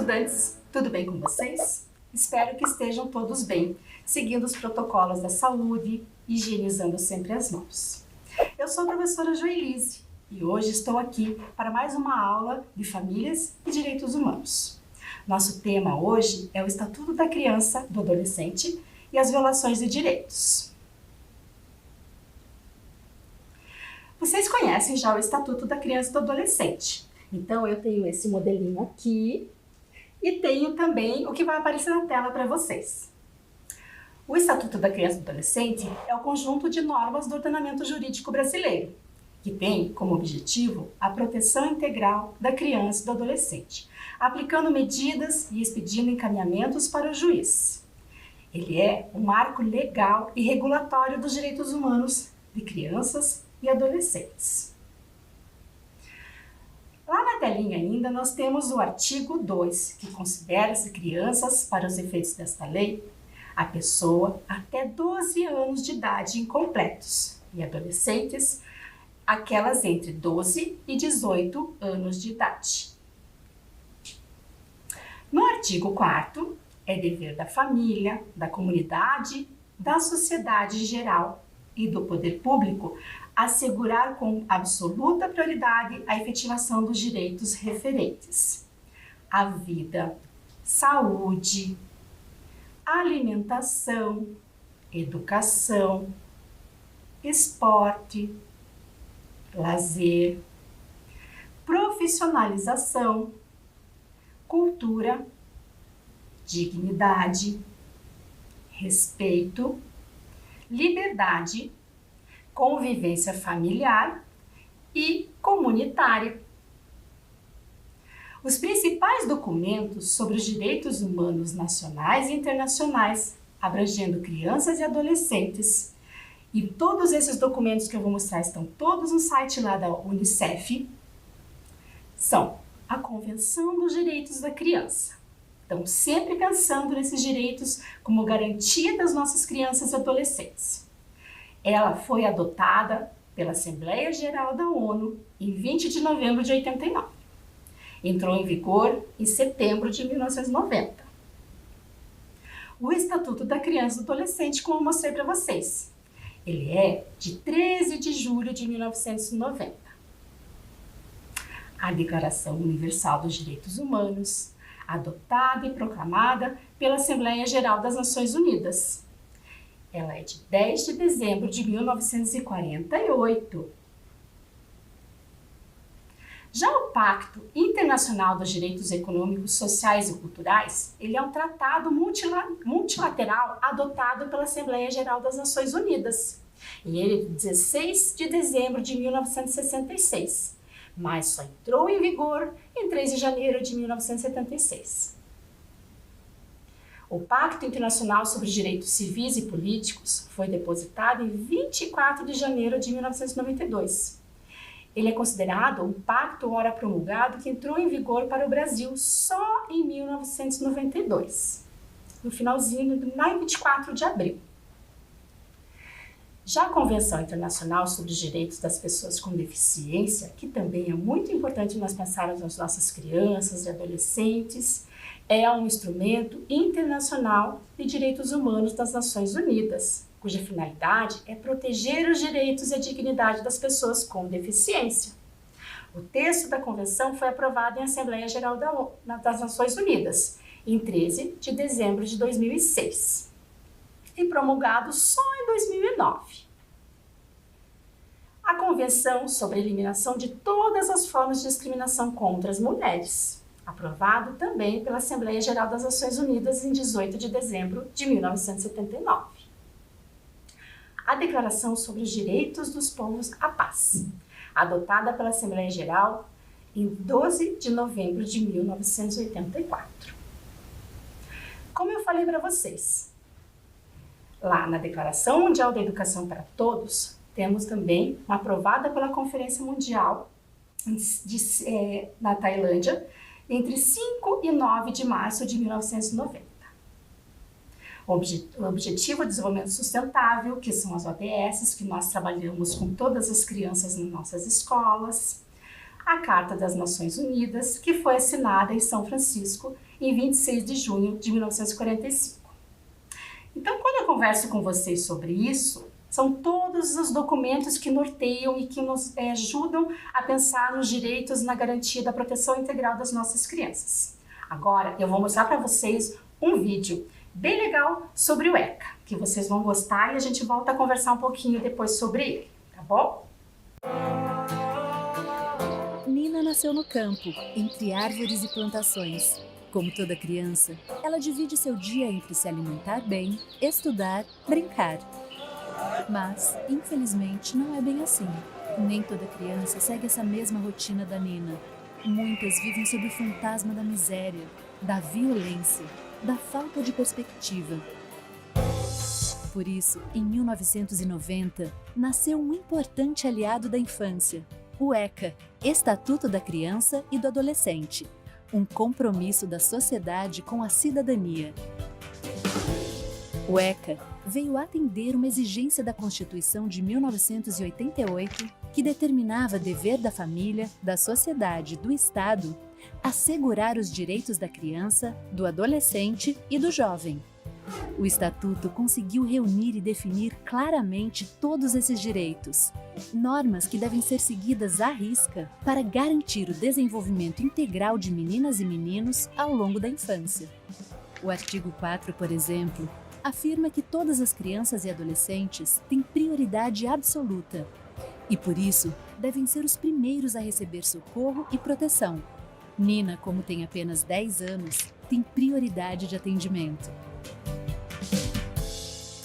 estudantes, tudo bem com vocês? Espero que estejam todos bem, seguindo os protocolos da saúde, higienizando sempre as mãos. Eu sou a professora Joelise e hoje estou aqui para mais uma aula de Famílias e Direitos Humanos. Nosso tema hoje é o Estatuto da Criança, do Adolescente e as violações de direitos. Vocês conhecem já o Estatuto da Criança e do Adolescente. Então eu tenho esse modelinho aqui e tenho também o que vai aparecer na tela para vocês. O Estatuto da Criança e do Adolescente é o conjunto de normas do ordenamento jurídico brasileiro, que tem como objetivo a proteção integral da criança e do adolescente, aplicando medidas e expedindo encaminhamentos para o juiz. Ele é um marco legal e regulatório dos direitos humanos de crianças e adolescentes. Lá na telinha ainda nós temos o artigo 2, que considera-se crianças, para os efeitos desta lei, a pessoa até 12 anos de idade incompletos e adolescentes, aquelas entre 12 e 18 anos de idade. No artigo 4º, é dever da família, da comunidade, da sociedade em geral e do poder público assegurar com absoluta prioridade a efetivação dos direitos referentes à vida, saúde, alimentação, educação, esporte, lazer, profissionalização, cultura, dignidade, respeito, liberdade, convivência familiar e comunitária. Os principais documentos sobre os direitos humanos nacionais e internacionais, abrangendo crianças e adolescentes, e todos esses documentos que eu vou mostrar estão todos no site lá da Unicef, são a Convenção dos Direitos da Criança. Então, sempre pensando nesses direitos como garantia das nossas crianças e adolescentes. Ela foi adotada pela Assembleia Geral da ONU em 20 de novembro de 89. Entrou em vigor em setembro de 1990. O Estatuto da Criança e do Adolescente, como eu mostrei para vocês, ele é de 13 de julho de 1990. A Declaração Universal dos Direitos Humanos, adotada e proclamada pela Assembleia Geral das Nações Unidas. Ela é de 10 de dezembro de 1948. Já o Pacto Internacional dos Direitos Econômicos, Sociais e Culturais, ele é um tratado multilateral adotado pela Assembleia Geral das Nações Unidas. E ele é de 16 de dezembro de 1966, mas só entrou em vigor em 3 de janeiro de 1976. O Pacto Internacional sobre Direitos Civis e Políticos foi depositado em 24 de janeiro de 1992. Ele é considerado um pacto ora promulgado que entrou em vigor para o Brasil só em 1992, no finalzinho, lá em 24 de abril. Já a Convenção Internacional sobre os Direitos das Pessoas com Deficiência, que também é muito importante nós pensarmos nas nossas crianças e adolescentes, é um instrumento internacional de direitos humanos das Nações Unidas, cuja finalidade é proteger os direitos e a dignidade das pessoas com deficiência. O texto da Convenção foi aprovado em Assembleia Geral das Nações Unidas, em 13 de dezembro de 2006, e promulgado só em 2009. A Convenção sobre a Eliminação de Todas as Formas de Discriminação contra as Mulheres, aprovado também pela Assembleia Geral das Nações Unidas em 18 de dezembro de 1979. A Declaração sobre os Direitos dos Povos à Paz, adotada pela Assembleia Geral em 12 de novembro de 1984. Como eu falei para vocês, lá na Declaração Mundial da Educação para Todos, temos também uma aprovada pela Conferência Mundial na Tailândia, entre 5 e 9 de março de 1990. O Objetivo de Desenvolvimento Sustentável, que são as ODS, que nós trabalhamos com todas as crianças nas nossas escolas. A Carta das Nações Unidas, que foi assinada em São Francisco em 26 de junho de 1945. Então, quando eu converso com vocês sobre isso, são todos os documentos que norteiam e que nos ajudam a pensar nos direitos e na garantia da proteção integral das nossas crianças. Agora, eu vou mostrar para vocês um vídeo bem legal sobre o ECA, que vocês vão gostar e a gente volta a conversar um pouquinho depois sobre ele, tá bom? Nina nasceu no campo, entre árvores e plantações. Como toda criança, ela divide seu dia entre se alimentar bem, estudar, brincar. Mas, infelizmente, não é bem assim. Nem toda criança segue essa mesma rotina da Nina. Muitas vivem sob o fantasma da miséria, da violência, da falta de perspectiva. Por isso, em 1990, nasceu um importante aliado da infância, o ECA, Estatuto da Criança e do Adolescente, um compromisso da sociedade com a cidadania. O ECA veio atender uma exigência da Constituição de 1988 que determinava dever da família, da sociedade, do Estado assegurar os direitos da criança, do adolescente e do jovem. O Estatuto conseguiu reunir e definir claramente todos esses direitos, normas que devem ser seguidas à risca para garantir o desenvolvimento integral de meninas e meninos ao longo da infância. O artigo 4, por exemplo, afirma que todas as crianças e adolescentes têm prioridade absoluta e, por isso, devem ser os primeiros a receber socorro e proteção. Nina, como tem apenas 10 anos, tem prioridade de atendimento.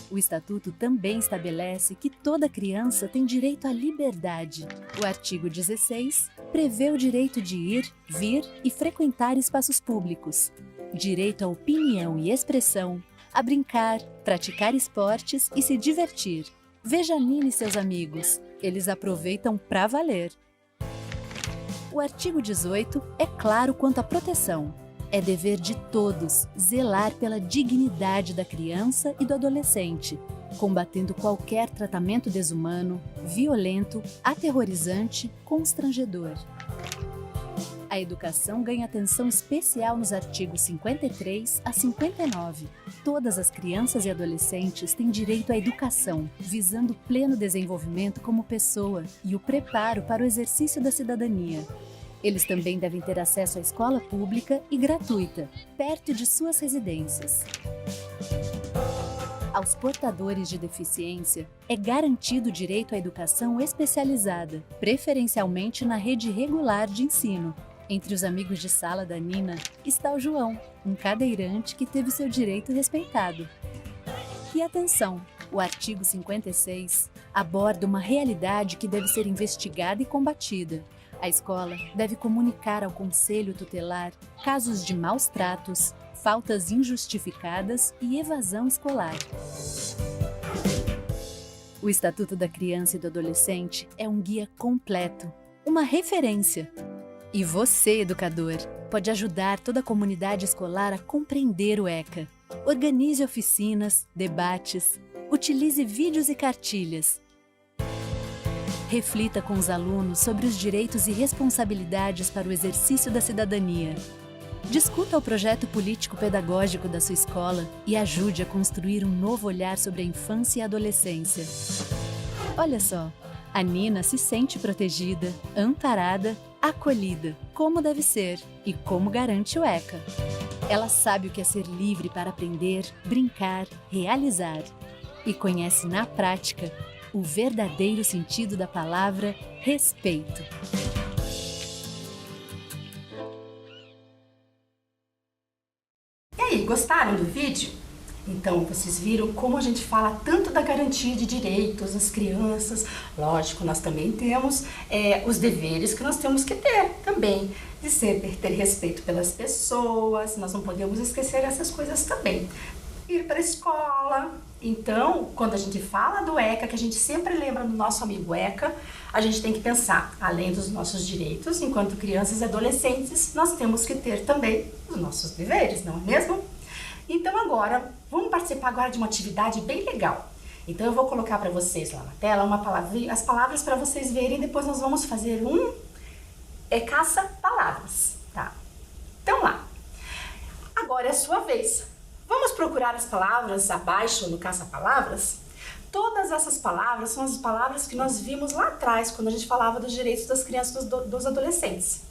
O Estatuto também estabelece que toda criança tem direito à liberdade. O artigo 16 prevê o direito de ir, vir e frequentar espaços públicos, direito à opinião e expressão, a brincar, praticar esportes e se divertir. Veja a Nina e seus amigos, eles aproveitam pra valer. O artigo 18 é claro quanto à proteção. É dever de todos zelar pela dignidade da criança e do adolescente, combatendo qualquer tratamento desumano, violento, aterrorizante, constrangedor. A educação ganha atenção especial nos artigos 53 a 59. Todas as crianças e adolescentes têm direito à educação, visando o pleno desenvolvimento como pessoa e o preparo para o exercício da cidadania. Eles também devem ter acesso à escola pública e gratuita, perto de suas residências. Aos portadores de deficiência é garantido o direito à educação especializada, preferencialmente na rede regular de ensino. Entre os amigos de sala da Nina está o João, um cadeirante que teve seu direito respeitado. E atenção, o artigo 56 aborda uma realidade que deve ser investigada e combatida. A escola deve comunicar ao conselho tutelar casos de maus tratos, faltas injustificadas e evasão escolar. O Estatuto da Criança e do Adolescente é um guia completo, uma referência. E você, educador, pode ajudar toda a comunidade escolar a compreender o ECA. Organize oficinas, debates, utilize vídeos e cartilhas. Reflita com os alunos sobre os direitos e responsabilidades para o exercício da cidadania. Discuta o projeto político-pedagógico da sua escola e ajude a construir um novo olhar sobre a infância e a adolescência. Olha só, a Nina se sente protegida, amparada, acolhida, como deve ser e como garante o ECA. Ela sabe o que é ser livre para aprender, brincar, realizar e conhece na prática o verdadeiro sentido da palavra respeito. E aí, gostaram do vídeo? Então, vocês viram como a gente fala tanto da garantia de direitos das crianças. Lógico, nós também temos os deveres que nós temos que ter também, de sempre ter respeito pelas pessoas, nós não podemos esquecer essas coisas também. Ir para a escola. Então, quando a gente fala do ECA, que a gente sempre lembra do nosso amigo ECA, a gente tem que pensar, além dos nossos direitos, enquanto crianças e adolescentes, nós temos que ter também os nossos deveres, não é mesmo? Então agora, vamos participar agora de uma atividade bem legal. Então eu vou colocar para vocês lá na tela as palavras para vocês verem, depois nós vamos fazer caça-palavras, tá? Então lá. Agora é a sua vez. Vamos procurar as palavras abaixo no caça-palavras? Todas essas palavras são as palavras que nós vimos lá atrás, quando a gente falava dos direitos das crianças e dos adolescentes.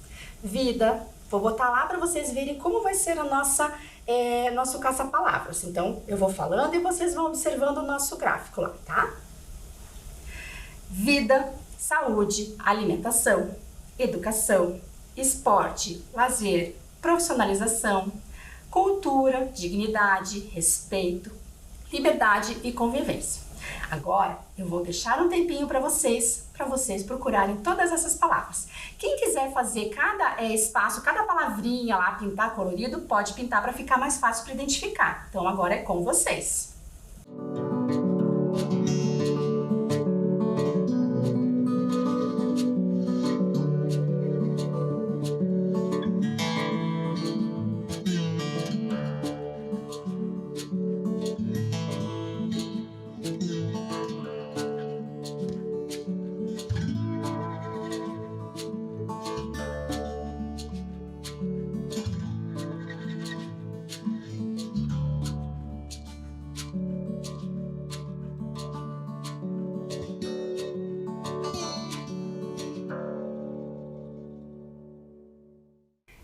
Vida, vou botar lá para vocês verem como vai ser a nosso caça-palavras. Então, eu vou falando e vocês vão observando o nosso gráfico lá, tá? Vida, saúde, alimentação, educação, esporte, lazer, profissionalização, cultura, dignidade, respeito, liberdade e convivência. Agora, eu vou deixar um tempinho para vocês procurarem todas essas palavras. Quem quiser fazer cada espaço, cada palavrinha lá, pintar colorido, pode pintar para ficar mais fácil para identificar. Então, agora é com vocês.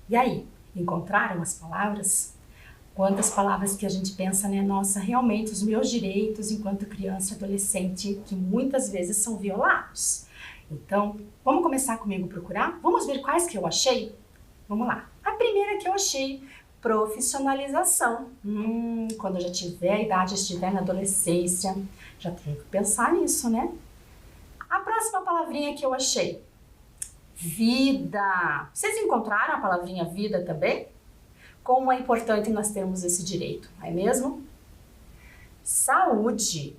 E aí, encontraram as palavras? Quantas palavras que a gente pensa, né? Nossa, realmente os meus direitos enquanto criança e adolescente, que muitas vezes são violados. Então, vamos começar comigo a procurar? Vamos ver quais que eu achei? Vamos lá. A primeira que eu achei, profissionalização. Quando eu já tiver a idade, estiver na adolescência, já tenho que pensar nisso, né? A próxima palavrinha que eu achei, vida. Vocês encontraram a palavrinha vida também? Como é importante nós termos esse direito, não é mesmo? Saúde.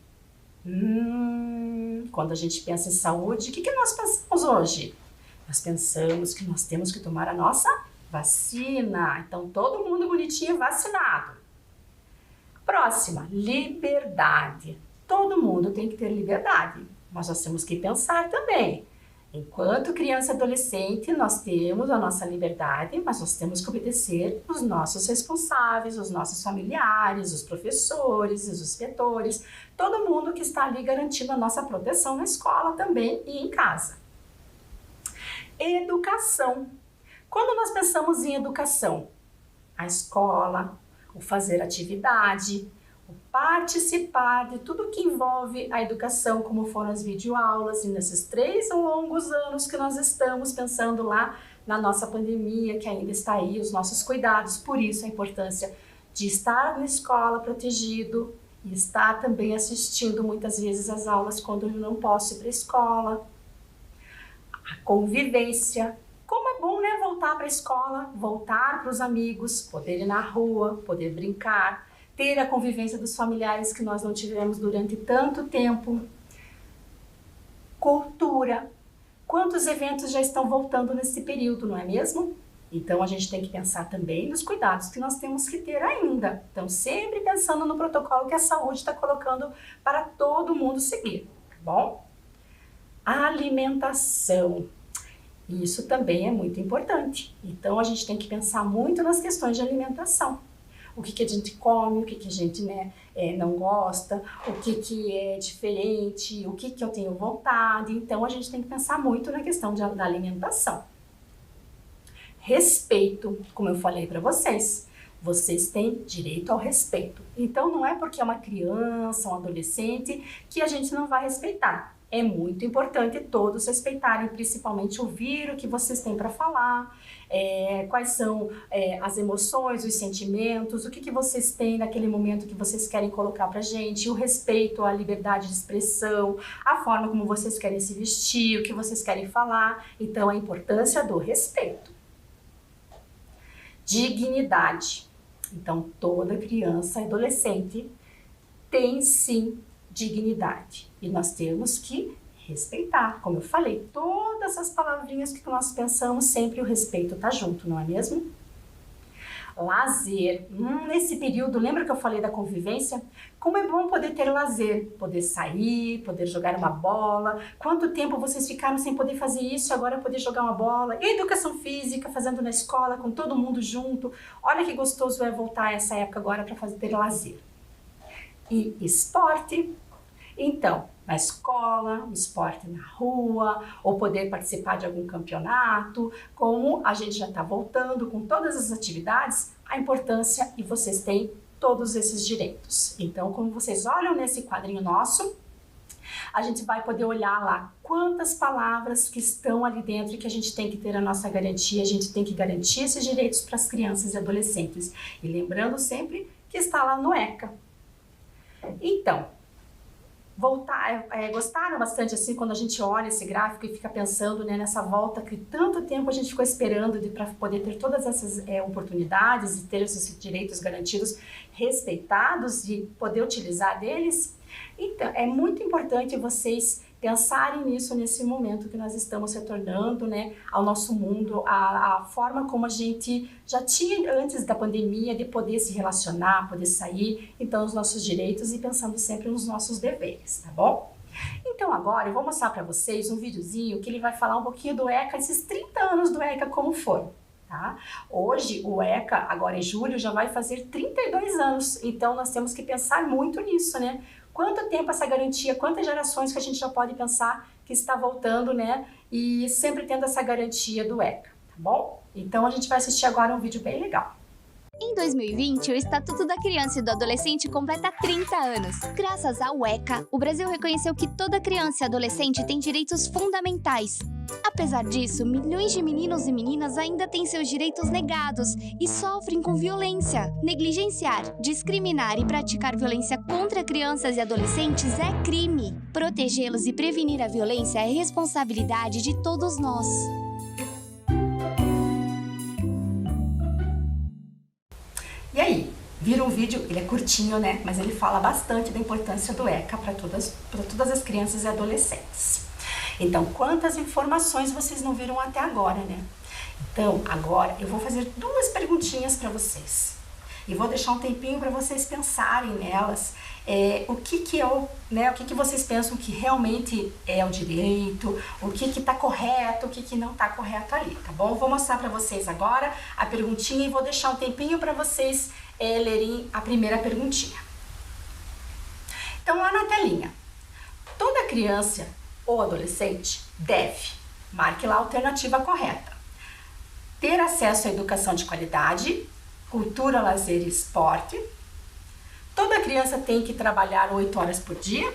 Quando a gente pensa em saúde, o que nós pensamos hoje? Nós pensamos que nós temos que tomar a nossa vacina. Então, todo mundo bonitinho vacinado. Próxima, liberdade. Todo mundo tem que ter liberdade, mas nós temos que pensar também. Enquanto criança e adolescente, nós temos a nossa liberdade, mas nós temos que obedecer os nossos responsáveis, os nossos familiares, os professores, os inspetores, todo mundo que está ali garantindo a nossa proteção na escola também e em casa. Educação. Quando nós pensamos em educação, a escola, o fazer atividade, o participar de tudo que envolve a educação, como foram as videoaulas, e nesses 3 longos anos que nós estamos pensando lá na nossa pandemia, que ainda está aí, os nossos cuidados, por isso a importância de estar na escola protegido e estar também assistindo muitas vezes as aulas quando eu não posso ir para a escola. A convivência. Como é bom, né, voltar para a escola, voltar para os amigos, poder ir na rua, poder brincar, ter a convivência dos familiares que nós não tivemos durante tanto tempo. Cultura. Quantos eventos já estão voltando nesse período, não é mesmo? Então, a gente tem que pensar também nos cuidados que nós temos que ter ainda. Então, sempre pensando no protocolo que a saúde está colocando para todo mundo seguir, tá bom? Alimentação. Isso também é muito importante. Então, a gente tem que pensar muito nas questões de alimentação. O que a gente come, o que a gente não gosta, o que é diferente, o que eu tenho vontade. Então, a gente tem que pensar muito na questão da alimentação. Respeito, como eu falei para vocês, vocês têm direito ao respeito. Então, não é porque é uma criança, um adolescente, que a gente não vai respeitar. É muito importante todos respeitarem, principalmente ouvir o que vocês têm para falar, quais são as emoções, os sentimentos, o que vocês têm naquele momento que vocês querem colocar para a gente, o respeito à liberdade de expressão, a forma como vocês querem se vestir, o que vocês querem falar. Então, a importância do respeito. Dignidade. Então, toda criança e adolescente tem sim dignidade. E nós temos que respeitar. Como eu falei, todas as palavrinhas que nós pensamos, sempre o respeito está junto, não é mesmo? Lazer. Nesse período, lembra que eu falei da convivência? Como é bom poder ter lazer, poder sair, poder jogar uma bola. Quanto tempo vocês ficaram sem poder fazer isso e agora poder jogar uma bola? E a educação física, fazendo na escola, com todo mundo junto. Olha que gostoso é voltar a essa época agora para ter lazer. E esporte. Então, na escola, um esporte na rua, ou poder participar de algum campeonato, como a gente já está voltando com todas as atividades, a importância e vocês têm todos esses direitos. Então, como vocês olham nesse quadrinho nosso, a gente vai poder olhar lá quantas palavras que estão ali dentro e que a gente tem que ter a nossa garantia, a gente tem que garantir esses direitos para as crianças e adolescentes. E lembrando sempre que está lá no ECA. Então, gostaram bastante assim quando a gente olha esse gráfico e fica pensando, né, nessa volta que tanto tempo a gente ficou esperando para poder ter todas essas oportunidades e ter esses direitos garantidos, respeitados e poder utilizar deles? Então, é muito importante vocês pensarem nisso nesse momento que nós estamos retornando, né, ao nosso mundo, a forma como a gente já tinha antes da pandemia de poder se relacionar, poder sair, então os nossos direitos e pensando sempre nos nossos deveres, tá bom? Então agora eu vou mostrar para vocês um videozinho que ele vai falar um pouquinho do ECA, esses 30 anos do ECA como foram. Tá? Hoje o ECA, agora em julho, já vai fazer 32 anos, então nós temos que pensar muito nisso, né? Quanto tempo essa garantia, quantas gerações que a gente já pode pensar que está voltando, né? E sempre tendo essa garantia do ECA, tá bom? Então a gente vai assistir agora um vídeo bem legal. Em 2020, o Estatuto da Criança e do Adolescente completa 30 anos. Graças ao ECA, o Brasil reconheceu que toda criança e adolescente tem direitos fundamentais. Apesar disso, milhões de meninos e meninas ainda têm seus direitos negados e sofrem com violência. Negligenciar, discriminar e praticar violência contra crianças e adolescentes é crime. Protegê-los e prevenir a violência é responsabilidade de todos nós. E aí, viram o vídeo? Ele é curtinho, né? Mas ele fala bastante da importância do ECA para todas as crianças e adolescentes. Então, quantas informações vocês não viram até agora, né? Então, agora eu vou fazer duas perguntinhas para vocês. E vou deixar um tempinho para vocês pensarem nelas. O que vocês pensam que realmente é o direito, o que está correto, o que não está correto ali, tá bom? Vou mostrar para vocês agora a perguntinha e vou deixar um tempinho para vocês lerem a primeira perguntinha. Então, lá na telinha, toda criança ou adolescente deve, marque lá a alternativa correta, ter acesso à educação de qualidade, cultura, lazer e esporte. Toda criança tem que trabalhar 8 horas por dia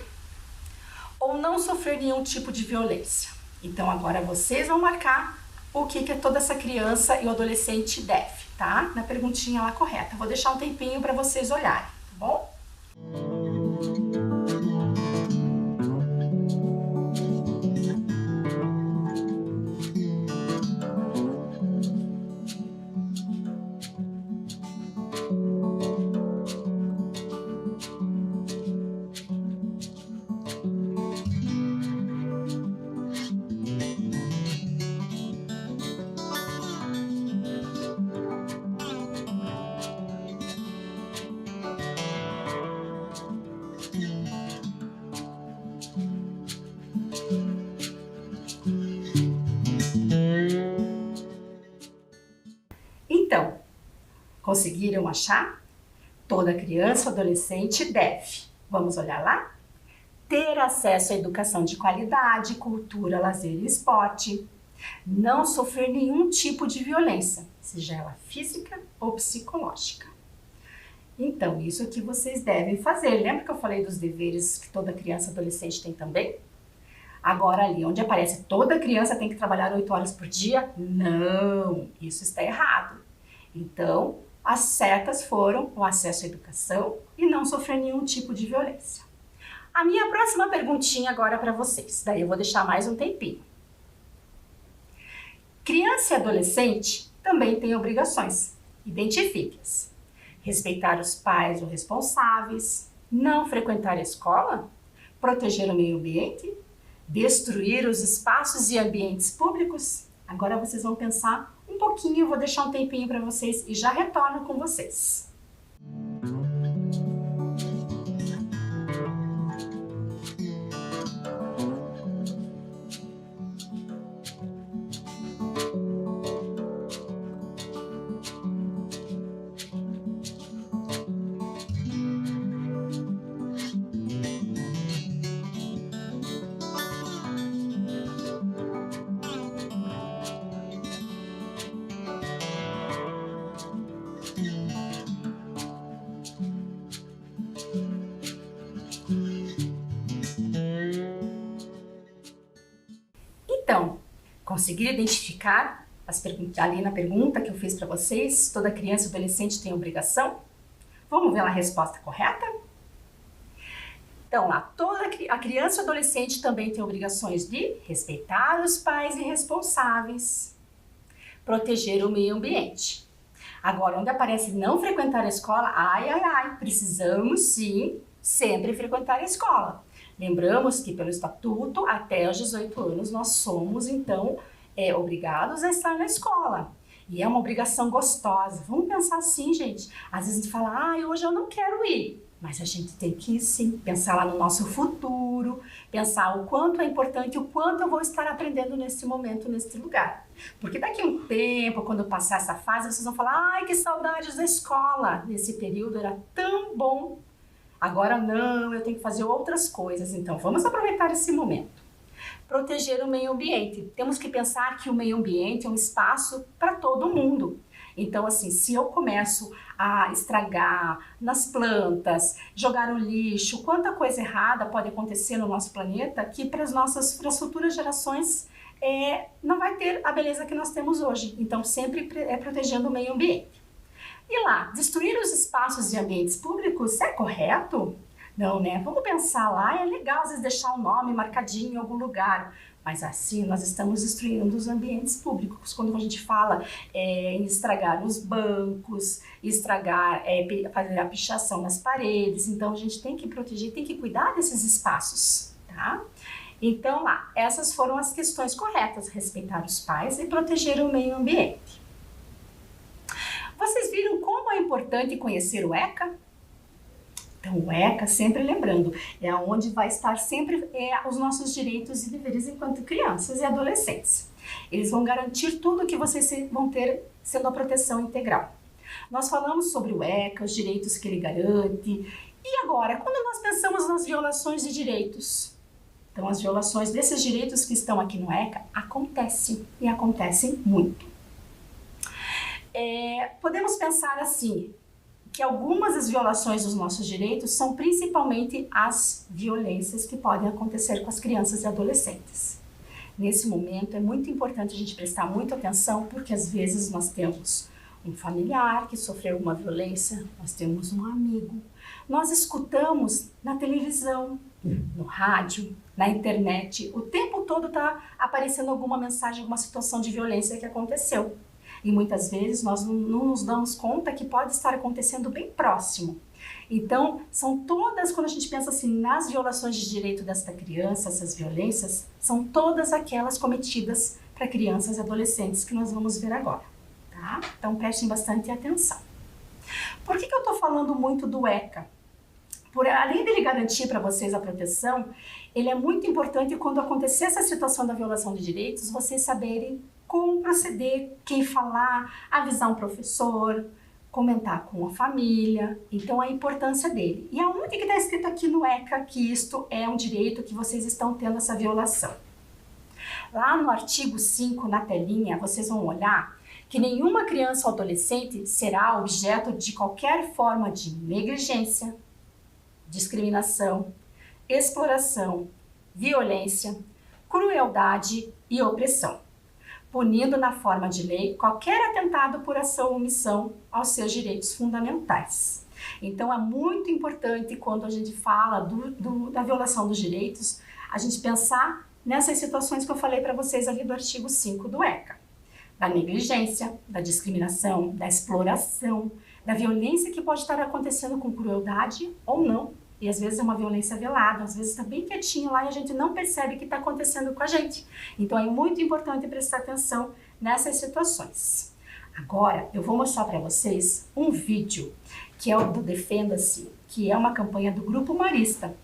ou não sofrer nenhum tipo de violência. Então agora vocês vão marcar o que toda essa criança e o adolescente deve, tá? Na perguntinha lá correta. Vou deixar um tempinho para vocês olharem, tá bom? Então, conseguiram achar? Toda criança ou adolescente deve. Vamos olhar lá? Ter acesso à educação de qualidade, cultura, lazer e esporte. Não sofrer nenhum tipo de violência, seja ela física ou psicológica. Então, isso que vocês devem fazer. Lembra que eu falei dos deveres que toda criança e adolescente tem também? Agora ali, onde aparece toda criança tem que trabalhar 8 horas por dia? Não, isso está errado. Então, as certas foram o acesso à educação e não sofrer nenhum tipo de violência. A minha próxima perguntinha agora para vocês, daí eu vou deixar mais um tempinho. Criança e adolescente também têm obrigações, identifique-as. Respeitar os pais ou responsáveis, não frequentar a escola, proteger o meio ambiente, destruir os espaços e ambientes públicos. Agora vocês vão pensar um pouquinho, vou deixar um tempinho para vocês e já retorno com vocês. Então, conseguiram identificar ali na pergunta que eu fiz para vocês, toda criança e adolescente tem obrigação? Vamos ver a resposta correta? Então, lá, toda a criança e adolescente também tem obrigações de respeitar os pais e responsáveis, proteger o meio ambiente. Agora, onde aparece não frequentar a escola, precisamos sim sempre frequentar a escola. Lembramos que pelo estatuto, até os 18 anos, nós somos, então, obrigados a estar na escola. E é uma obrigação gostosa. Vamos pensar assim, gente. Às vezes a gente fala, hoje eu não quero ir. Mas a gente tem que, sim, pensar lá no nosso futuro, pensar o quanto é importante, o quanto eu vou estar aprendendo nesse momento, nesse lugar. Porque daqui a um tempo, quando passar essa fase, vocês vão falar, que saudades da escola. Nesse período era tão bom. Agora não, eu tenho que fazer outras coisas. Então, vamos aproveitar esse momento. Proteger o meio ambiente. Temos que pensar que o meio ambiente é um espaço para todo mundo. Então, assim, se eu começo a estragar nas plantas, jogar o lixo, quanta coisa errada pode acontecer no nosso planeta que para as futuras gerações não vai ter a beleza que nós temos hoje. Então, sempre protegendo o meio ambiente. E lá, destruir os espaços e ambientes públicos é correto? Não, né? Vamos pensar lá, é legal às vezes deixar o nome marcadinho em algum lugar, mas assim nós estamos destruindo os ambientes públicos. Quando a gente fala em estragar os bancos, fazer a pichação nas paredes, então a gente tem que proteger, tem que cuidar desses espaços, tá? Então lá, essas foram as questões corretas, respeitar os pais e proteger o meio ambiente. Vocês viram como é importante conhecer o ECA? Então, o ECA, sempre lembrando, é onde vai estar sempre os nossos direitos e deveres enquanto crianças e adolescentes. Eles vão garantir tudo que vocês vão ter sendo a proteção integral. Nós falamos sobre o ECA, os direitos que ele garante. E agora, quando nós pensamos nas violações de direitos? Então, as violações desses direitos que estão aqui no ECA acontecem e acontecem muito. Podemos pensar assim, que algumas das violações dos nossos direitos são principalmente as violências que podem acontecer com as crianças e adolescentes. Nesse momento é muito importante a gente prestar muita atenção, porque às vezes nós temos um familiar que sofreu uma violência, nós temos um amigo, nós escutamos na televisão, no rádio, na internet, o tempo todo está aparecendo alguma mensagem, alguma situação de violência que aconteceu. E muitas vezes nós não nos damos conta que pode estar acontecendo bem próximo. Então, são todas, quando a gente pensa assim, nas violações de direito desta criança, essas violências, são todas aquelas cometidas para crianças e adolescentes que nós vamos ver agora, tá? Então, prestem bastante atenção. Por que eu estou falando muito do ECA? Além dele garantir para vocês a proteção, ele é muito importante quando acontecer essa situação da violação de direitos, vocês saberem como proceder, quem falar, avisar um professor, comentar com a família. Então, a importância dele. E aonde que está escrito aqui no ECA que isto é um direito que vocês estão tendo essa violação? Lá no artigo 5, na telinha, vocês vão olhar que nenhuma criança ou adolescente será objeto de qualquer forma de negligência, discriminação, exploração, violência, crueldade e opressão, punindo na forma de lei qualquer atentado por ação ou omissão aos seus direitos fundamentais. Então, é muito importante quando a gente fala da violação dos direitos, a gente pensar nessas situações que eu falei para vocês ali do artigo 5 do ECA. Da negligência, da discriminação, da exploração, da violência que pode estar acontecendo com crueldade ou não. E às vezes é uma violência velada, às vezes está bem quietinho lá e a gente não percebe que está acontecendo com a gente. Então é muito importante prestar atenção nessas situações. Agora, eu vou mostrar para vocês um vídeo que é o do Defenda-se, que é uma campanha do Grupo Marista.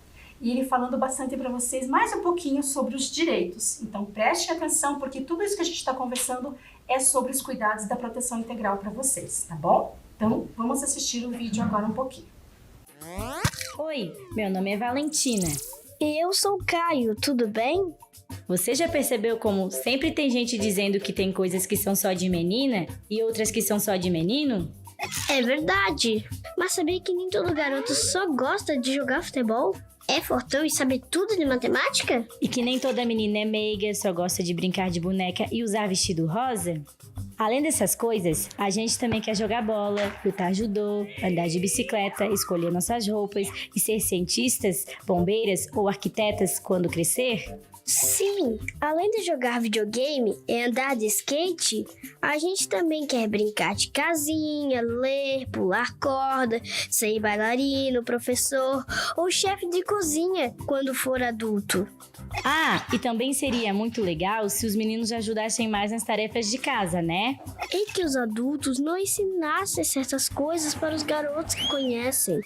E ele falando bastante para vocês mais um pouquinho sobre os direitos. Então, prestem atenção, porque tudo isso que a gente está conversando é sobre os cuidados da proteção integral para vocês, tá bom? Então, vamos assistir o vídeo agora um pouquinho. Oi, meu nome é Valentina. E eu sou o Caio, tudo bem? Você já percebeu como sempre tem gente dizendo que tem coisas que são só de menina e outras que são só de menino? É verdade. Mas sabia que nem todo garoto só gosta de jogar futebol? É fortão e sabe tudo de matemática? E que nem toda menina é meiga, só gosta de brincar de boneca e usar vestido rosa? Além dessas coisas, a gente também quer jogar bola, lutar judô, andar de bicicleta, escolher nossas roupas e ser cientistas, bombeiras ou arquitetas quando crescer? Sim, além de jogar videogame e andar de skate, a gente também quer brincar de casinha, ler, pular corda, ser bailarino, professor ou chefe de cozinha quando for adulto. Ah, e também seria muito legal se os meninos ajudassem mais nas tarefas de casa, né? E que os adultos não ensinassem certas coisas para os garotos que conhecem.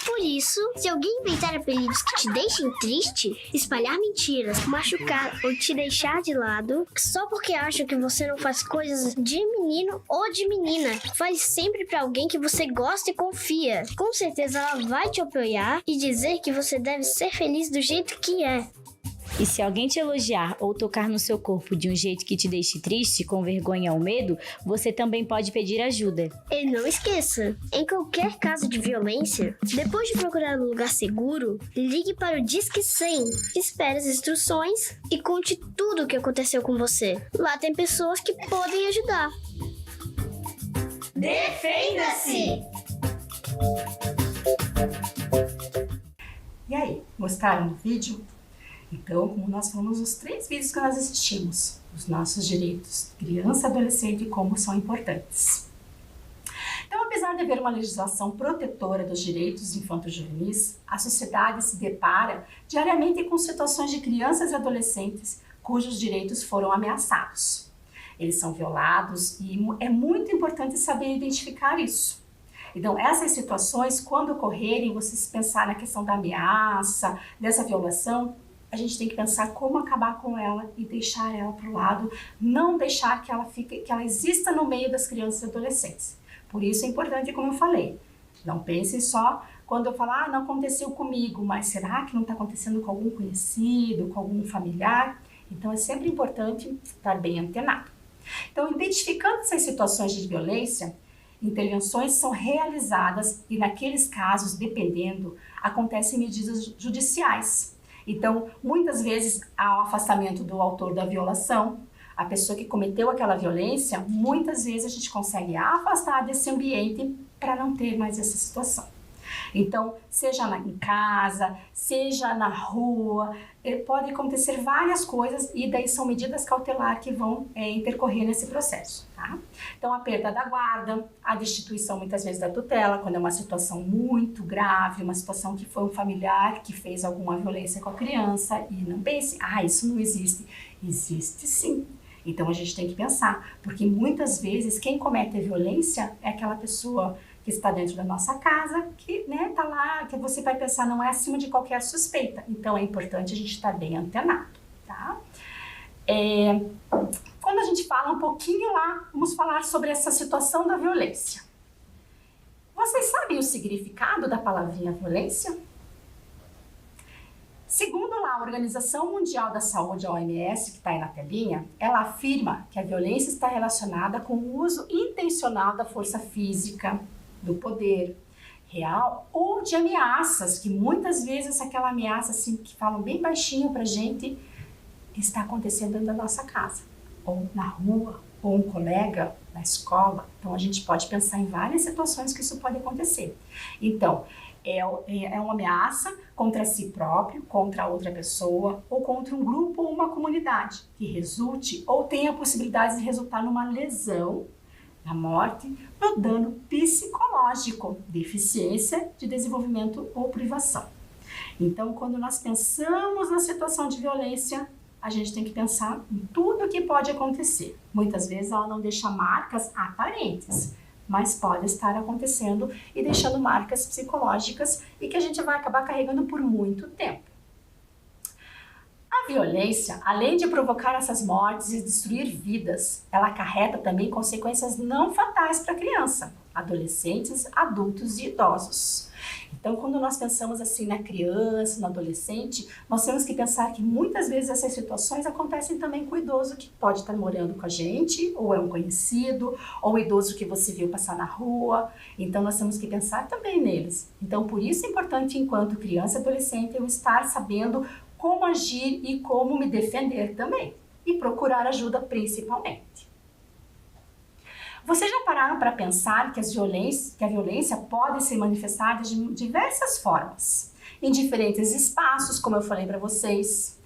Por isso, se alguém inventar apelidos que te deixem triste, espalhar mentiras, machucar ou te deixar de lado, só porque acham que você não faz coisas de menino ou de menina, fale sempre pra alguém que você gosta e confia. Com certeza ela vai te apoiar e dizer que você deve ser feliz do jeito que é. E se alguém te elogiar ou tocar no seu corpo de um jeito que te deixe triste, com vergonha ou medo, você também pode pedir ajuda. E não esqueça, em qualquer caso de violência, depois de procurar um lugar seguro, ligue para o Disque 100, espere as instruções e conte tudo o que aconteceu com você. Lá tem pessoas que podem ajudar. Defenda-se! E aí, gostaram do vídeo? Então, como nós falamos nos 3 vídeos que nós assistimos, os nossos direitos, criança, adolescente e como são importantes. Então, apesar de haver uma legislação protetora dos direitos infanto-juvenis, a sociedade se depara diariamente com situações de crianças e adolescentes cujos direitos foram ameaçados. Eles são violados e é muito importante saber identificar isso. Então, essas situações, quando ocorrerem, vocês pensarem na questão da ameaça, dessa violação, a gente tem que pensar como acabar com ela e deixar ela para o lado, não deixar que ela exista no meio das crianças e adolescentes. Por isso é importante, como eu falei, não pensem só quando eu falar, não aconteceu comigo, mas será que não está acontecendo com algum conhecido, com algum familiar? Então é sempre importante estar bem antenado. Então, identificando essas situações de violência, intervenções são realizadas e naqueles casos, dependendo, acontecem medidas judiciais. Então, muitas vezes há o afastamento do autor da violação, a pessoa que cometeu aquela violência, muitas vezes a gente consegue afastar desse ambiente para não ter mais essa situação. Então, seja em casa, seja na rua, pode acontecer várias coisas e daí são medidas cautelares que vão intercorrer nesse processo, tá? Então, a perda da guarda, a destituição muitas vezes da tutela, quando é uma situação muito grave, uma situação que foi um familiar que fez alguma violência com a criança e não pense, isso não existe. Existe sim. Então, a gente tem que pensar, porque muitas vezes quem comete a violência é aquela pessoa que está dentro da nossa casa, que tá lá, que você vai pensar não é acima de qualquer suspeita. Então é importante a gente estar bem antenado, tá? Quando a gente fala um pouquinho lá, vamos falar sobre essa situação da violência. Vocês sabem o significado da palavrinha violência? Segundo lá a Organização Mundial da Saúde, a OMS, que está aí na telinha, ela afirma que a violência está relacionada com o uso intencional da força física, do poder real ou de ameaças, que muitas vezes aquela ameaça assim, que falam bem baixinho pra gente, está acontecendo dentro da nossa casa, ou na rua, ou um colega na escola. Então a gente pode pensar em várias situações que isso pode acontecer. Então, é uma ameaça contra si próprio, contra outra pessoa, ou contra um grupo ou uma comunidade, que resulte ou tenha a possibilidade de resultar numa lesão, na morte, no dano psicológico, deficiência de desenvolvimento ou privação. Então, quando nós pensamos na situação de violência, a gente tem que pensar em tudo o que pode acontecer. Muitas vezes ela não deixa marcas aparentes, mas pode estar acontecendo e deixando marcas psicológicas e que a gente vai acabar carregando por muito tempo. A violência, além de provocar essas mortes e destruir vidas, ela acarreta também consequências não fatais para a criança, adolescentes, adultos e idosos. Então, quando nós pensamos assim na criança, no adolescente, nós temos que pensar que muitas vezes essas situações acontecem também com o idoso que pode estar morando com a gente, ou é um conhecido, ou o idoso que você viu passar na rua. Então, nós temos que pensar também neles. Então, por isso é importante, enquanto criança e adolescente, eu estar sabendo como agir e como me defender também. E procurar ajuda principalmente. Vocês já pararam para pensar que a violência pode ser manifestada de diversas formas, em diferentes espaços, como eu falei para vocês,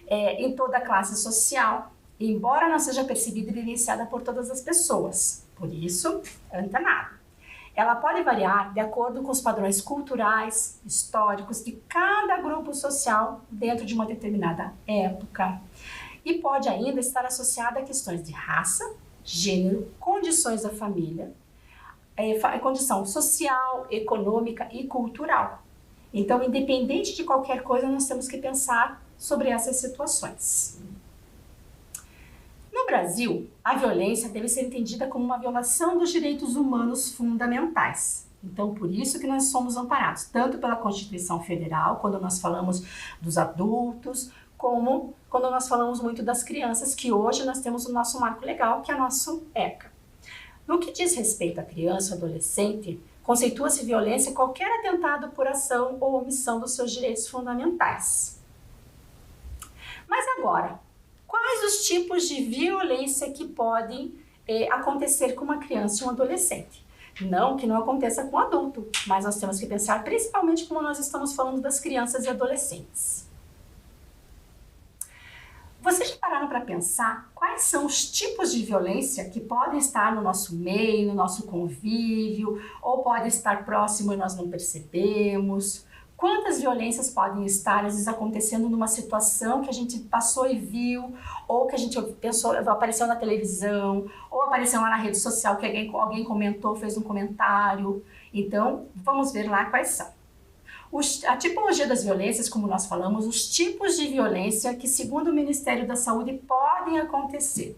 em toda a classe social, embora não seja percebida e vivenciada por todas as pessoas. Por isso, antenado. Ela pode variar de acordo com os padrões culturais, históricos de cada grupo social dentro de uma determinada época. E pode ainda estar associada a questões de raça, gênero, condições da família, condição social, econômica e cultural. Então, independente de qualquer coisa, nós temos que pensar sobre essas situações. No Brasil, a violência deve ser entendida como uma violação dos direitos humanos fundamentais. Então, por isso que nós somos amparados, tanto pela Constituição Federal, quando nós falamos dos adultos, como quando nós falamos muito das crianças, que hoje nós temos o nosso marco legal, que é o nosso ECA. No que diz respeito à criança ou adolescente, conceitua-se violência qualquer atentado por ação ou omissão dos seus direitos fundamentais. Mas agora, quais os tipos de violência que podem acontecer com uma criança e um adolescente? Não que não aconteça com um adulto, mas nós temos que pensar principalmente como nós estamos falando das crianças e adolescentes. Vocês já pararam para pensar quais são os tipos de violência que podem estar no nosso meio, no nosso convívio, ou podem estar próximo e nós não percebemos? Quantas violências podem estar, às vezes, acontecendo numa situação que a gente passou e viu, ou que a gente pensou, apareceu na televisão, ou apareceu lá na rede social que alguém comentou, fez um comentário. Então, vamos ver lá quais são. A tipologia das violências, como nós falamos, os tipos de violência que, segundo o Ministério da Saúde, podem acontecer.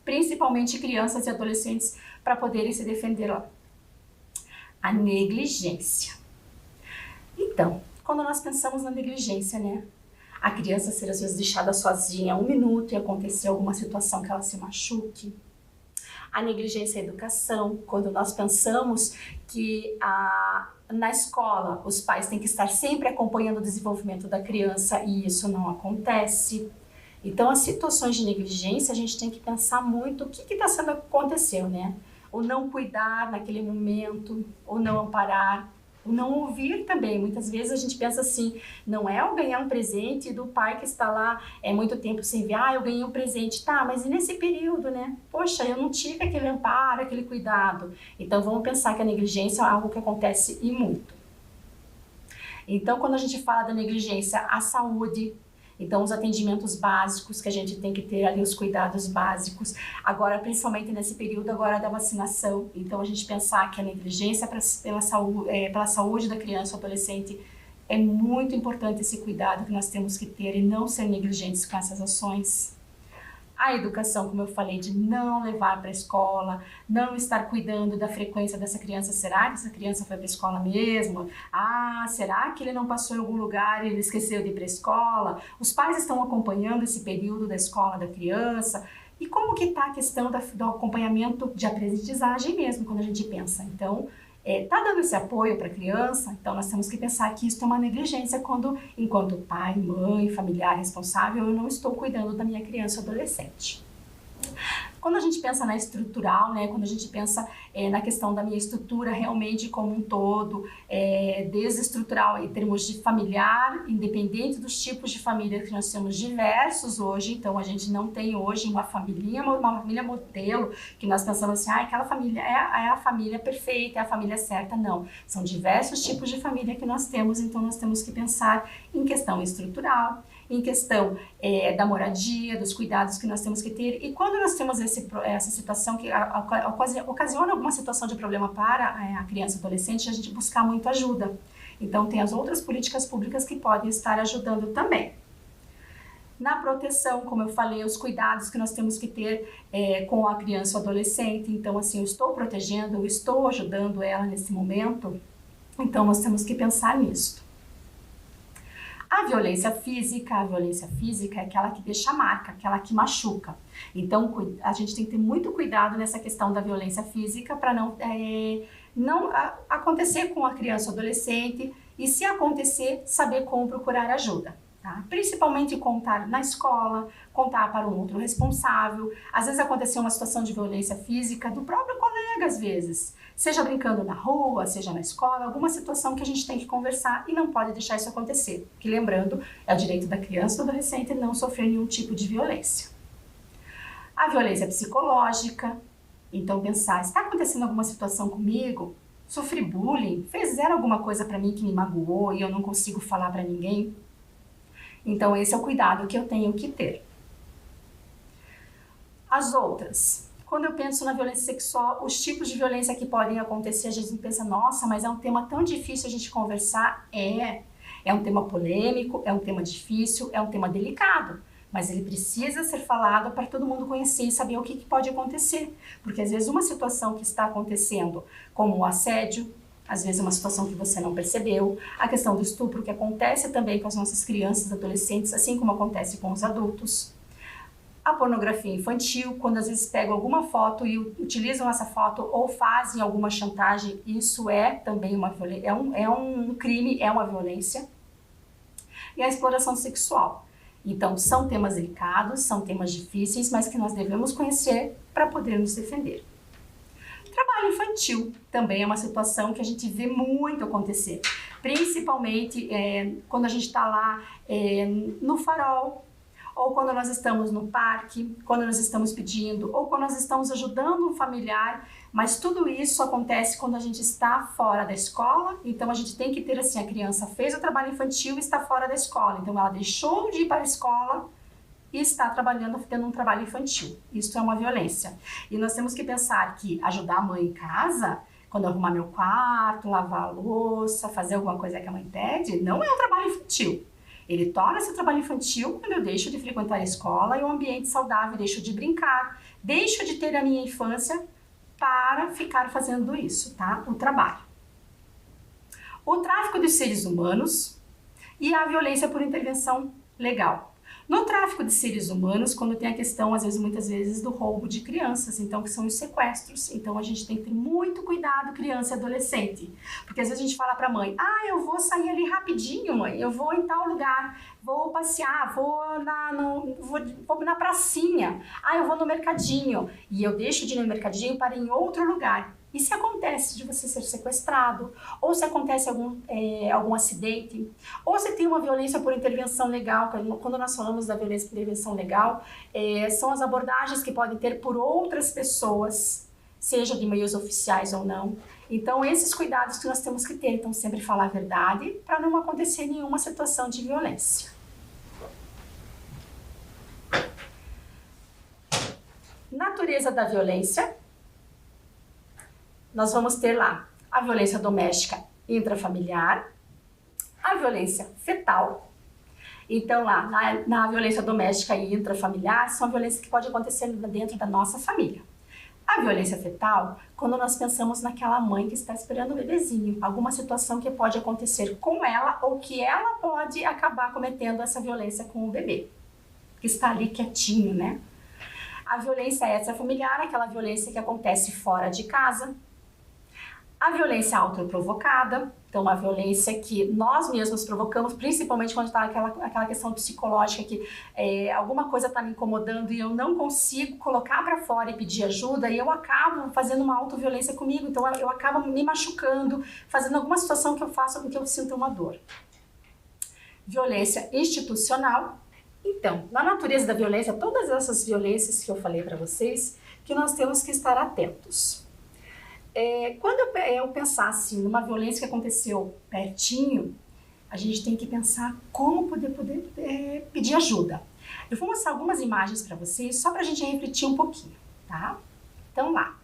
Principalmente crianças e adolescentes, para poderem se defender lá. A negligência. Então, quando nós pensamos na negligência, né? A criança ser às vezes deixada sozinha 1 minuto e acontecer alguma situação que ela se machuque. A negligência à educação, quando nós pensamos que na escola os pais têm que estar sempre acompanhando o desenvolvimento da criança e isso não acontece. Então, as situações de negligência, a gente tem que pensar muito o que está sendo acontecendo, né? Ou não cuidar naquele momento, ou não amparar, ou não ouvir também. Muitas vezes a gente pensa assim, não é eu ganhar um presente do pai que está lá muito tempo sem ver, eu ganhei um presente, tá, mas e nesse período, né? Poxa, eu não tive aquele amparo, aquele cuidado. Então vamos pensar que a negligência é algo que acontece e muito. Então quando a gente fala da negligência, a saúde, então os atendimentos básicos que a gente tem que ter ali, os cuidados básicos, agora principalmente nesse período agora da vacinação, então a gente pensar que a negligência pela saúde da criança ou adolescente é muito importante esse cuidado que nós temos que ter e não ser negligentes com essas ações. A educação, como eu falei, de não levar para a escola, não estar cuidando da frequência dessa criança. Será que essa criança foi para a escola mesmo? Será que ele não passou em algum lugar e ele esqueceu de ir para a escola? Os pais estão acompanhando esse período da escola da criança? E como que está a questão do acompanhamento de aprendizagem mesmo, quando a gente pensa? Então, está dando esse apoio para a criança, então nós temos que pensar que isso é uma negligência quando, enquanto pai, mãe, familiar responsável, eu não estou cuidando da minha criança ou adolescente. Quando a gente pensa na estrutural, né, quando a gente pensa na questão da minha estrutura realmente como um todo, desde estrutural em termos de familiar, independente dos tipos de família que nós temos diversos hoje, então a gente não tem hoje uma família modelo, que nós pensamos assim, aquela família é a família perfeita, é a família certa, não. São diversos tipos de família que nós temos, então nós temos que pensar em questão estrutural, em questão da moradia, dos cuidados que nós temos que ter. E quando nós temos essa situação que ocasiona alguma situação de problema para a criança e adolescente, a gente buscar muito ajuda. Então, tem as outras políticas públicas que podem estar ajudando também. Na proteção, como eu falei, os cuidados que nós temos que ter com a criança ou adolescente. Então, assim, eu estou protegendo, eu estou ajudando ela nesse momento. Então, nós temos que pensar nisso. A violência física é aquela que deixa marca, aquela que machuca. Então, a gente tem que ter muito cuidado nessa questão da violência física para não acontecer com a criança ou adolescente e, se acontecer, saber como procurar ajuda. Tá? Principalmente contar na escola, contar para um outro responsável. Às vezes aconteceu uma situação de violência física do próprio colega, às vezes. Seja brincando na rua, seja na escola, alguma situação que a gente tem que conversar e não pode deixar isso acontecer. Porque, lembrando, é o direito da criança e do adolescente não sofrer nenhum tipo de violência. A violência psicológica. Então, pensar, está acontecendo alguma situação comigo? Sofri bullying? Fizeram alguma coisa para mim que me magoou e eu não consigo falar para ninguém? Então, esse é o cuidado que eu tenho que ter. As outras. Quando eu penso na violência sexual, os tipos de violência que podem acontecer, a gente pensa, nossa, mas é um tema tão difícil a gente conversar. É um tema polêmico, é um tema difícil, é um tema delicado. Mas ele precisa ser falado para todo mundo conhecer e saber o que pode acontecer. Porque às vezes uma situação que está acontecendo, como o assédio, às vezes uma situação que você não percebeu, a questão do estupro, que acontece também com as nossas crianças e adolescentes, assim como acontece com os adultos. A pornografia infantil, quando às vezes pegam alguma foto e utilizam essa foto ou fazem alguma chantagem, isso é também uma violência, é um crime, é uma violência. E a exploração sexual. Então, são temas delicados, são temas difíceis, mas que nós devemos conhecer para poder nos defender. Trabalho infantil também é uma situação que a gente vê muito acontecer, principalmente quando a gente está lá no farol, ou quando nós estamos no parque, quando nós estamos pedindo, ou quando nós estamos ajudando um familiar, mas tudo isso acontece quando a gente está fora da escola. Então a gente tem que ter assim, a criança fez o trabalho infantil e está fora da escola, então ela deixou de ir para a escola e está trabalhando, tendo um trabalho infantil. Isso é uma violência. E nós temos que pensar que ajudar a mãe em casa, quando eu arrumar meu quarto, lavar a louça, fazer alguma coisa que a mãe pede, não é um trabalho infantil. Ele torna-se trabalho infantil quando eu deixo de frequentar a escola e um ambiente saudável, deixo de brincar, deixo de ter a minha infância para ficar fazendo isso, tá? O trabalho. O tráfico de seres humanos e a violência por intervenção legal. No tráfico de seres humanos, quando tem a questão, muitas vezes, do roubo de crianças, então, que são os sequestros. Então, a gente tem que ter muito cuidado, criança e adolescente. Porque, às vezes, a gente fala pra mãe, eu vou sair ali rapidinho, mãe, eu vou em tal lugar, vou passear, vou na pracinha, eu vou no mercadinho. E eu deixo de ir no mercadinho para ir em outro lugar. E se acontece de você ser sequestrado, ou se acontece algum acidente, ou se tem uma violência por intervenção legal, quando nós falamos da violência por intervenção legal, são as abordagens que podem ter por outras pessoas, seja de meios oficiais ou não. Então, esses cuidados que nós temos que ter, então sempre falar a verdade, para não acontecer nenhuma situação de violência. Natureza da violência. Nós vamos ter lá a violência doméstica intrafamiliar, a violência fetal. Então, lá na violência doméstica e intrafamiliar, são violências que podem acontecer dentro da nossa família. A violência fetal, quando nós pensamos naquela mãe que está esperando o bebezinho, alguma situação que pode acontecer com ela ou que ela pode acabar cometendo essa violência com o bebê, que está ali quietinho, né? A violência extrafamiliar é aquela violência que acontece fora de casa. A violência autoprovocada, então a violência que nós mesmos provocamos, principalmente quando está aquela questão psicológica que alguma coisa está me incomodando e eu não consigo colocar para fora e pedir ajuda e eu acabo fazendo uma autoviolência comigo, então eu acabo me machucando, fazendo alguma situação que eu faça com que eu sinta uma dor. Violência institucional. Então, na natureza da violência, todas essas violências que eu falei para vocês, que nós temos que estar atentos. Quando eu pensar assim, numa violência que aconteceu pertinho, a gente tem que pensar como poder pedir ajuda. Eu vou mostrar algumas imagens para vocês, só para a gente refletir um pouquinho, tá? Então lá,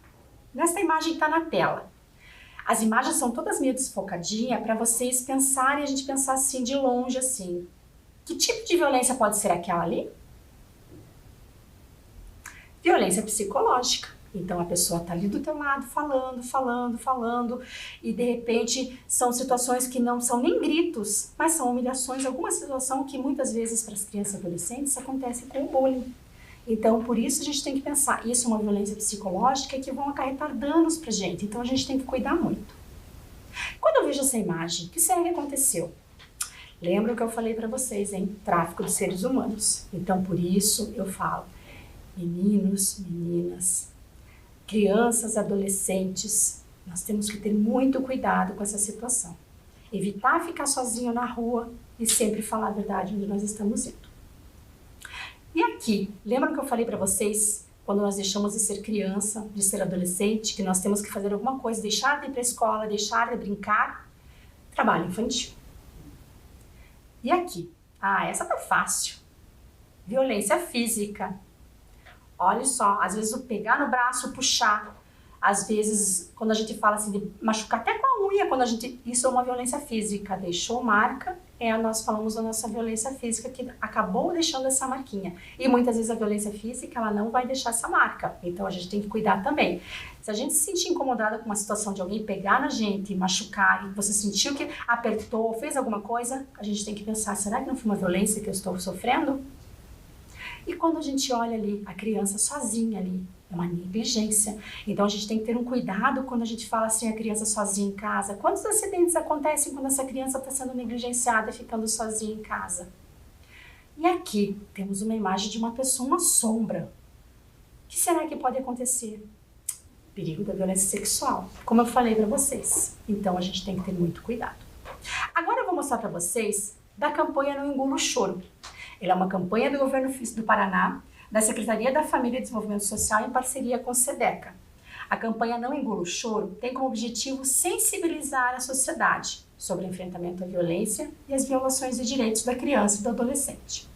nessa imagem que está na tela. As imagens são todas meio desfocadinhas para vocês pensarem, a gente pensar assim, de longe, assim. Que tipo de violência pode ser aquela ali? Violência psicológica. Então a pessoa está ali do teu lado falando e de repente são situações que não são nem gritos, mas são humilhações, alguma situação que muitas vezes para as crianças e adolescentes acontece com o bullying. Então por isso a gente tem que pensar, isso é uma violência psicológica que vão acarretar danos pra gente, então a gente tem que cuidar muito. Quando eu vejo essa imagem, o que será que aconteceu? Lembra o que eu falei para vocês, hein? Tráfico de seres humanos. Então por isso eu falo, meninos, meninas, crianças, adolescentes, nós temos que ter muito cuidado com essa situação. Evitar ficar sozinho na rua e sempre falar a verdade onde nós estamos indo. E aqui, lembram que eu falei para vocês, quando nós deixamos de ser criança, de ser adolescente, que nós temos que fazer alguma coisa, deixar de ir para a escola, deixar de brincar? Trabalho infantil. E aqui? Essa tá fácil. Violência física. Olha só, às vezes o pegar no braço, puxar, às vezes quando a gente fala assim de machucar até com a unha, isso é uma violência física, deixou marca, nós falamos da nossa violência física que acabou deixando essa marquinha. E muitas vezes a violência física, ela não vai deixar essa marca, então a gente tem que cuidar também. Se a gente se sentir incomodada com uma situação de alguém pegar na gente, machucar, e você sentiu que apertou, fez alguma coisa, a gente tem que pensar, será que não foi uma violência que eu estou sofrendo? E quando a gente olha ali, a criança sozinha ali, é uma negligência. Então a gente tem que ter um cuidado quando a gente fala assim, a criança sozinha em casa. Quantos acidentes acontecem quando essa criança está sendo negligenciada e ficando sozinha em casa? E aqui temos uma imagem de uma pessoa, uma sombra. O que será que pode acontecer? Perigo da violência sexual, como eu falei para vocês. Então a gente tem que ter muito cuidado. Agora eu vou mostrar para vocês da campanha Não Engula o Choro. Ela é uma campanha do governo do Paraná, da Secretaria da Família e Desenvolvimento Social em parceria com o SEDECA. A campanha Não Engula o Choro tem como objetivo sensibilizar a sociedade sobre o enfrentamento à violência e as violações de direitos da criança e do adolescente.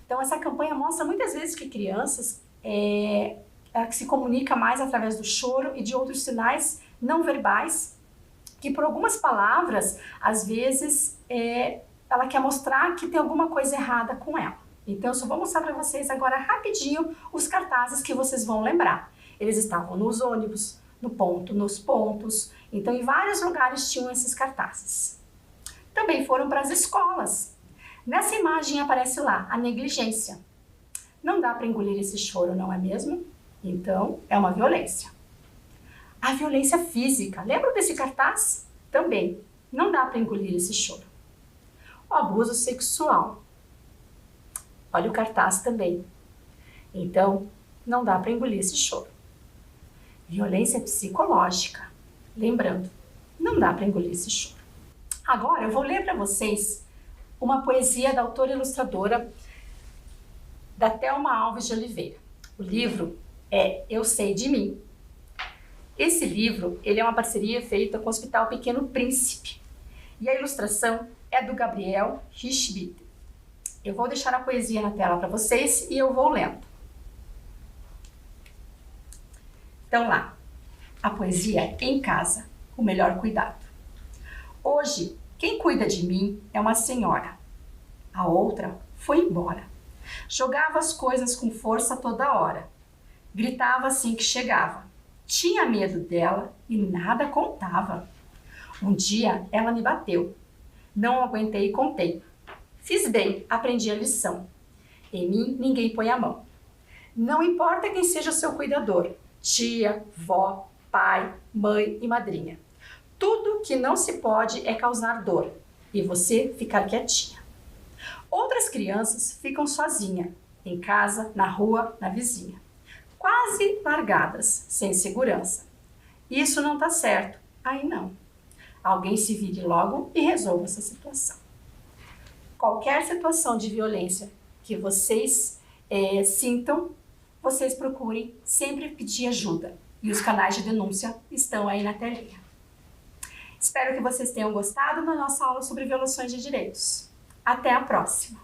Então essa campanha mostra muitas vezes que crianças ela se comunica mais através do choro e de outros sinais não verbais, que por algumas palavras, às vezes, ela quer mostrar que tem alguma coisa errada com ela. Então eu só vou mostrar para vocês agora rapidinho os cartazes que vocês vão lembrar. Eles estavam nos ônibus, nos pontos, então em vários lugares tinham esses cartazes. Também foram para as escolas. Nessa imagem aparece lá a negligência. Não dá para engolir esse choro, não é mesmo? Então é uma violência. A violência física, lembram desse cartaz? Também não dá para engolir esse choro. O abuso sexual. Olha o cartaz também. Então, não dá para engolir esse choro. Violência psicológica. Lembrando, não dá para engolir esse choro. Agora, eu vou ler para vocês uma poesia da autora e ilustradora da Thelma Alves de Oliveira. O livro é Eu Sei de Mim. Esse livro, ele é uma parceria feita com o Hospital Pequeno Príncipe. E a ilustração é do Gabriel Richbit. Eu vou deixar a poesia na tela para vocês e eu vou lendo. Então lá, a poesia Em Casa, o Melhor Cuidado. Hoje, quem cuida de mim é uma senhora. A outra foi embora. Jogava as coisas com força toda hora. Gritava assim que chegava. Tinha medo dela e nada contava. Um dia ela me bateu. Não aguentei e contei. Fiz bem, aprendi a lição. Em mim ninguém põe a mão. Não importa quem seja seu cuidador, tia, vó, pai, mãe e madrinha. Tudo que não se pode é causar dor e você ficar quietinha. Outras crianças ficam sozinhas, em casa, na rua, na vizinha. Quase largadas, sem segurança. Isso não tá certo. Aí não. Alguém se vire logo e resolva essa situação. Qualquer situação de violência que vocês sintam, vocês procurem sempre pedir ajuda. E os canais de denúncia estão aí na telinha. Espero que vocês tenham gostado da nossa aula sobre violações de direitos. Até a próxima!